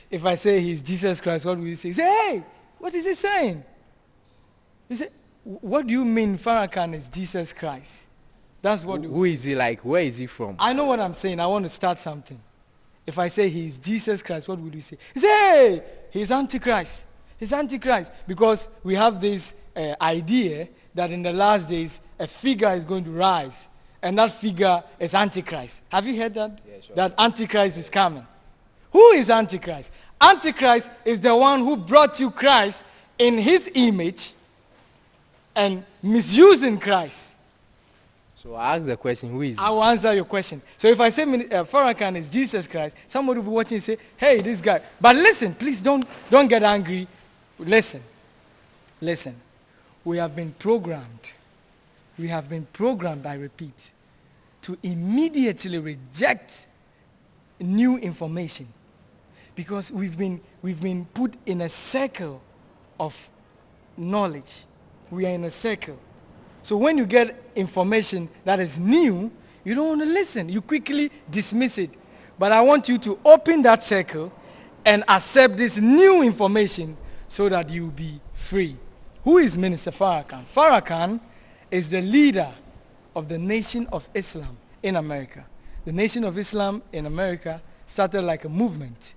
If I say he's Jesus Christ, what will you say? You say, hey, what is he saying? You say, what do you mean Farrakhan is Jesus Christ? That's what. Who is he like? Where is he from? I know what I'm saying. I want to start something. If I say he's Jesus Christ, what would you say? You say, hey, he's Antichrist. He's Antichrist. Because we have this idea that in the last days, a figure is going to rise. And that figure is Antichrist. Have you heard that? Yeah, sure. That Antichrist is coming. Who is Antichrist? Antichrist is the one who brought you Christ in his image and misusing Christ. So I ask the question, who is he? I will answer your question. So if I say Farrakhan is Jesus Christ, somebody will be watching and say, hey, this guy. But listen, please don't get angry. Listen. We have been programmed, I repeat, to immediately reject new information. Because we've been put in a circle of knowledge. We are in a circle. So when you get information that is new, you don't want to listen. You quickly dismiss it. But I want you to open that circle and accept this new information so that you'll be free. Who is Minister Farrakhan? Farrakhan is the leader of the Nation of Islam in America. The Nation of Islam in America started like a movement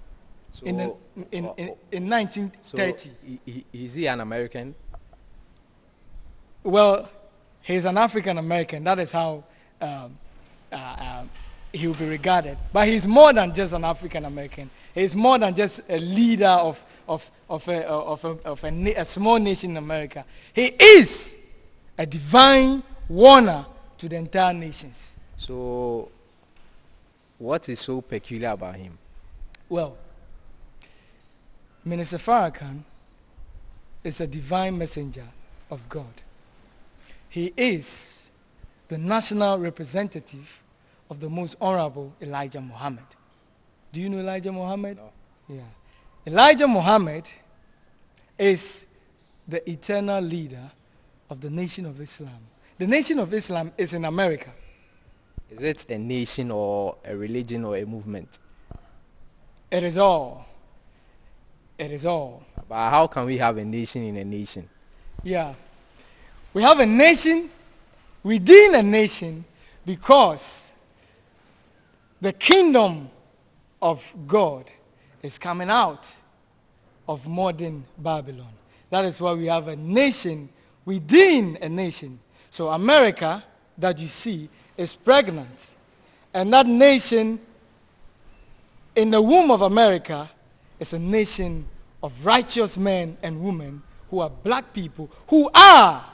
in 1930. So is he an American? Well, he's an African American. That is how he will be regarded. But he's more than just an African American. He's more than just a leader of a small nation in America. He is a divine warner to the entire nations. So, what is so peculiar about him? Well, Minister Farrakhan is a divine messenger of God. He is the national representative of the most honorable Elijah Muhammad. Do you know Elijah Muhammad? No. Yeah. Elijah Muhammad is the eternal leader of the Nation of Islam. The Nation of Islam is in America. Is it a nation or a religion or a movement? It is all. It is all. But how can we have a nation in a nation? Yeah. We have a nation within a nation because the kingdom of God is coming out of modern Babylon. That is why we have a nation within a nation. So America, that you see, is pregnant. And that nation in the womb of America is a nation of righteous men and women who are black people, who are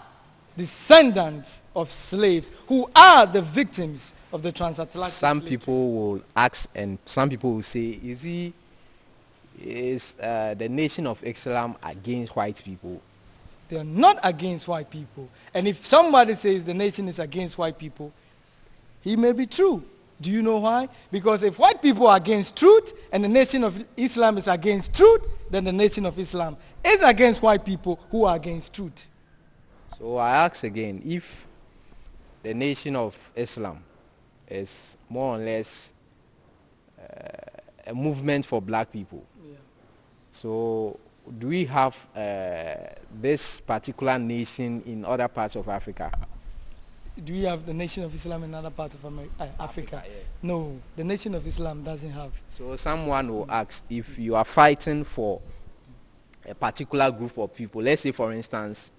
descendants of slaves, who are the victims of the transatlantic Some slavery. people will ask, and some people will say, is the Nation of Islam against white people? They are not against white people. And if somebody says the nation is against white people, he may be true. Do you know why? Because if white people are against truth and the Nation of Islam is against truth, then the Nation of Islam is against white people who are against truth. So I ask again, if the Nation of Islam is more or less a movement for black people, Yeah. so do we have this particular nation in other parts of Africa? Do we have the Nation of Islam in other parts of Africa? Yeah. No, the Nation of Islam doesn't have. So someone will ask, if you are fighting for a particular group of people, let's say for instance,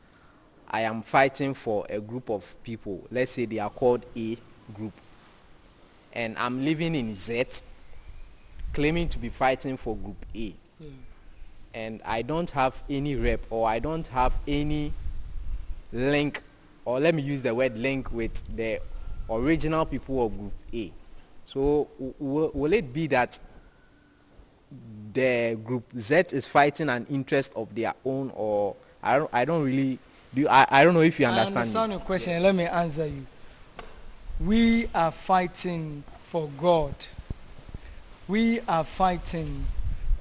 I am fighting for a group of people, let's say they are called A group, and I'm living in Z, claiming to be fighting for group A. Yeah. And I don't have any rep, or I don't have any link, or let me use the word link, with the original people of group A. So will it be that the group Z is fighting an interest of their own, or I don't know if you understand. I understand your question, and let me answer you. We are fighting for God. We are fighting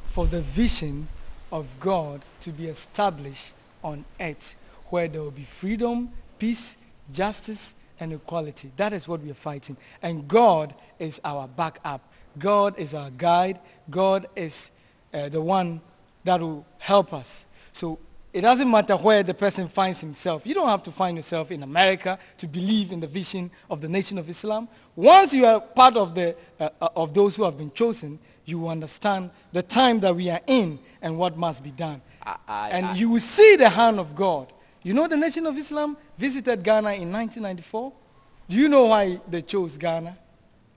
for the vision of God to be established on earth, where there will be freedom, peace, justice, and equality. That is what we are fighting. And God is our backup. God is our guide. God is the one that will help us. So it doesn't matter where the person finds himself. You don't have to find yourself in America to believe in the vision of the Nation of Islam. Once you are part of of those who have been chosen, you understand the time that we are in and what must be done. And you will see the hand of God. You know the Nation of Islam visited Ghana in 1994? Do you know why they chose Ghana?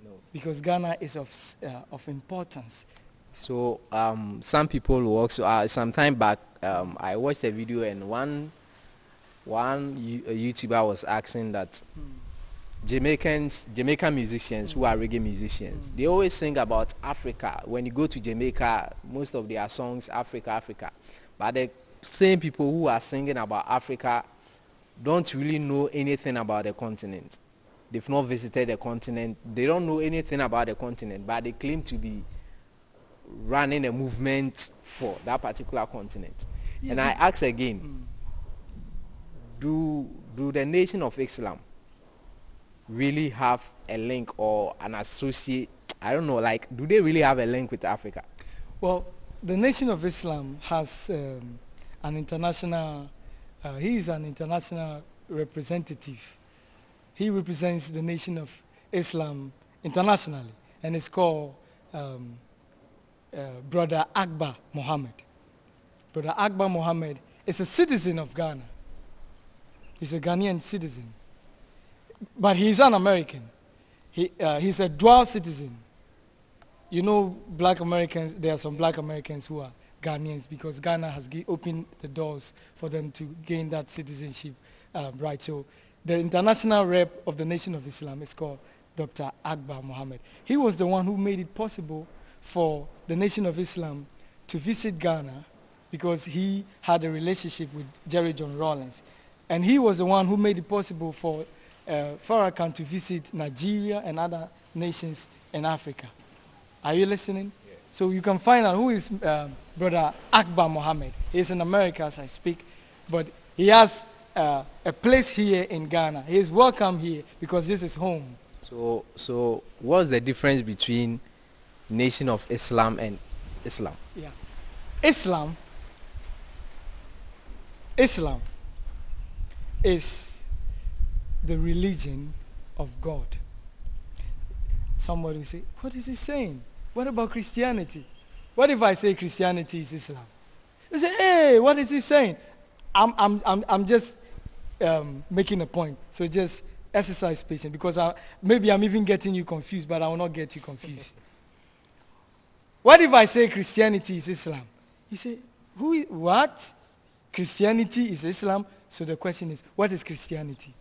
No. Because Ghana is of importance. So some people will also, some time back, I watched a video and one YouTuber was asking that Jamaican musicians who are reggae musicians, they always sing about Africa. When you go to Jamaica, most of their songs, Africa, Africa. But the same people who are singing about Africa don't really know anything about the continent. They've not visited the continent. They don't know anything about the continent, but they claim to be running a movement for that particular continent. Yeah. And I ask again, do the Nation of Islam really have a link or an associate? I don't know, like, do they really have a link with Africa? Well, the Nation of Islam has an international, he is an international representative. He represents the Nation of Islam internationally, and it's called Brother Akbar Mohammed. Brother Akbar Mohammed is a citizen of Ghana. He's a Ghanaian citizen. But he's an American. He's a dual citizen. You know, black Americans, there are some black Americans who are Ghanaians because Ghana has opened the doors for them to gain that citizenship right. So the international rep of the Nation of Islam is called Dr. Akbar Mohammed. He was the one who made it possible for the Nation of Islam to visit Ghana because he had a relationship with Jerry John Rawlings. And he was the one who made it possible for Farrakhan to visit Nigeria and other nations in Africa. Are you listening? Yeah. So you can find out who is Brother Akbar Mohammed. He's in America as I speak, but he has a place here in Ghana. He is welcome here because this is home. So what's the difference between Nation of Islam and Islam? Yeah. Islam is the religion of God. Somebody will say, what is he saying? What about Christianity? What if I say Christianity is Islam? You say, hey, what is he saying? I'm just making a point. So just exercise patience because maybe I'm even getting you confused, but I will not get you confused. What if I say Christianity is Islam? You say, what? Christianity is Islam? So the question is, what is Christianity?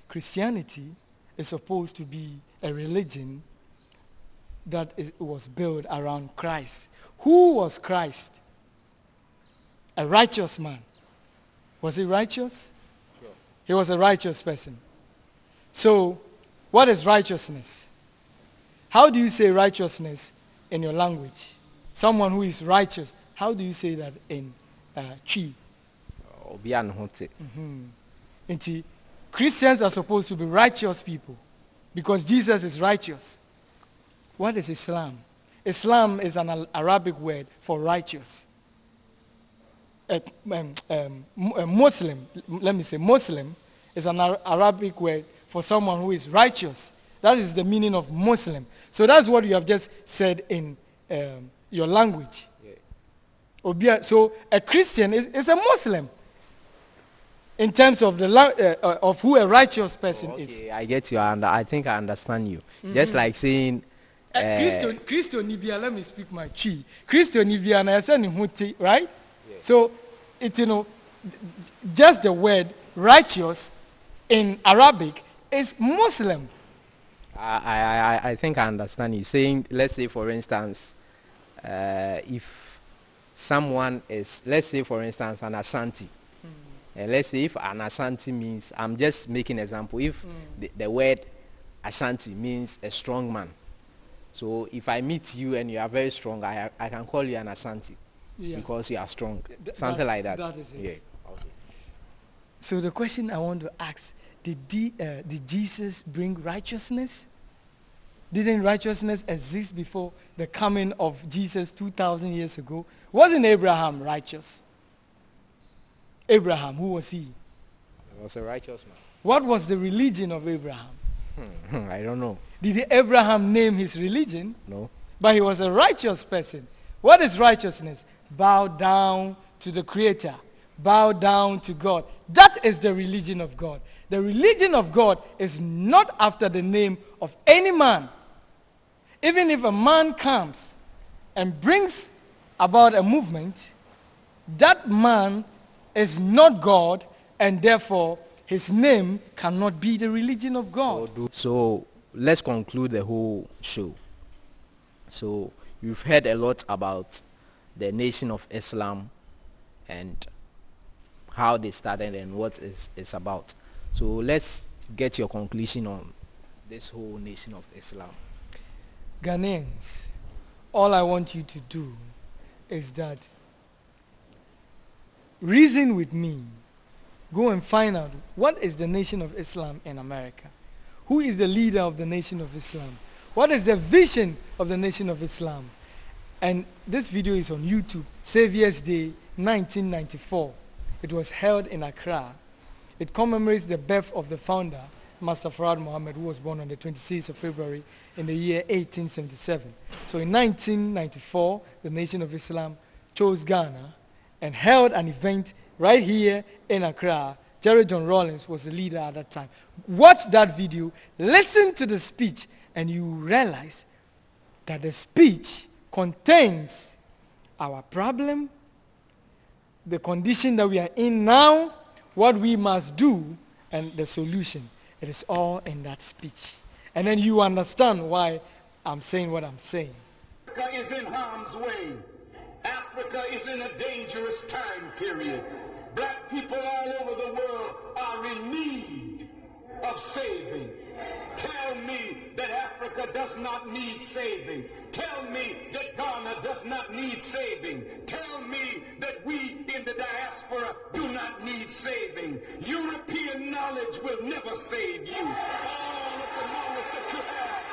Christianity is supposed to be a religion that was built around Christ. Who was Christ? A righteous man. Was he righteous? Sure. He was a righteous person. So, what is righteousness? How do you say righteousness in your language? Someone who is righteous, how do you say that in Chi? Mm-hmm. Christians are supposed to be righteous people because Jesus is righteous. What is Islam? Islam is an Arabic word for righteous. A Muslim, let me say Muslim, is an Arabic word for someone who is righteous. That is the meaning of Muslim. So that's what you have just said in your language. Yeah. So a Christian is a Muslim in terms of of who a righteous person is. Okay, I get you. I think I understand you. Mm-hmm. Just like saying... Christian Nibia, let me speak my chi. Christian Nibia, and I said right? Yeah. So, just the word righteous in Arabic is Muslim. I think I understand you. Saying, let's say, for instance, if someone is, let's say, for instance, an Ashanti. And let's say if an Ashanti means, I'm just making an example, if the word Ashanti means a strong man. So if I meet you and you are very strong, I can call you an Ashanti because you are strong. Something like that. That is it. Yeah. Okay. So the question I want to ask, did Jesus bring righteousness? Didn't righteousness exist before the coming of Jesus 2,000 years ago? Wasn't Abraham righteous? Abraham, who was he? He was a righteous man. What was the religion of Abraham? I don't know. Did Abraham name his religion? No. But he was a righteous person. What is righteousness? Bow down to the Creator. Bow down to God. That is the religion of God. The religion of God is not after the name of any man. Even if a man comes and brings about a movement, that man is not God, and therefore his name cannot be the religion of God. So let's conclude the whole show. So you've heard a lot about the Nation of Islam and how they started and what it's about. So let's get your conclusion on this whole Nation of Islam. Ghanaians, all I want you to do is that reason with me. Go and find out what is the Nation of Islam in America. Who is the leader of the Nation of Islam? What is the vision of the Nation of Islam? And this video is on YouTube. Savior's Day 1994. It was held in Accra. It commemorates the birth of the founder, Master Farad Muhammad, who was born on the 26th of February in the year 1877. So in 1994, the Nation of Islam chose Ghana and held an event right here in Accra. Jerry John Rawlings was the leader at that time. Watch that video, listen to the speech, and you realize that the speech contains our problem, the condition that we are in now, what we must do, and the solution. It is all in that speech. And then you understand why I'm saying what I'm saying. Africa is in harm's way. Africa is in a dangerous time period. Black people all over the world are in need of saving. Tell me that Africa does not need saving. Tell me that Ghana does not need saving. Tell me that we in the diaspora do not need saving. European knowledge will never save you. All of the knowledge that you have,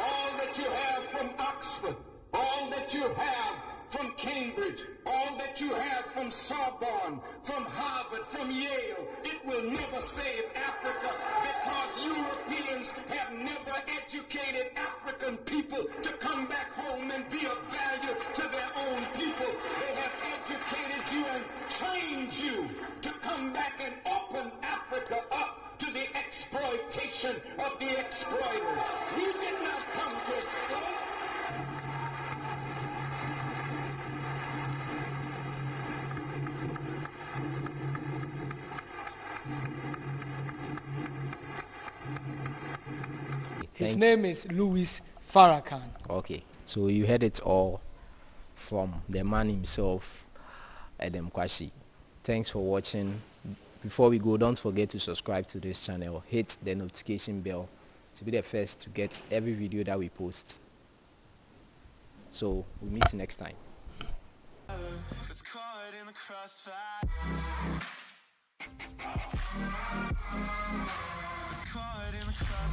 all that you have from Oxford, all that you have from Cambridge, all that you have from Sorbonne, from Harvard, from Yale, it will never save Africa because Europeans have never educated African people to come back home and be of value to their own people. They have educated you and trained you to come back and open Africa up to the exploitation of the exploiters. We did not come to exploit. His name is Louis Farrakhan. Okay, so you heard it all from the man himself, Edem Kwashi. Thanks for watching. Before we go, don't forget to subscribe to this channel. Hit the notification bell to be the first to get every video that we post. So we'll meet next time. It's caught in the crossfire. It's caught in the crossfire.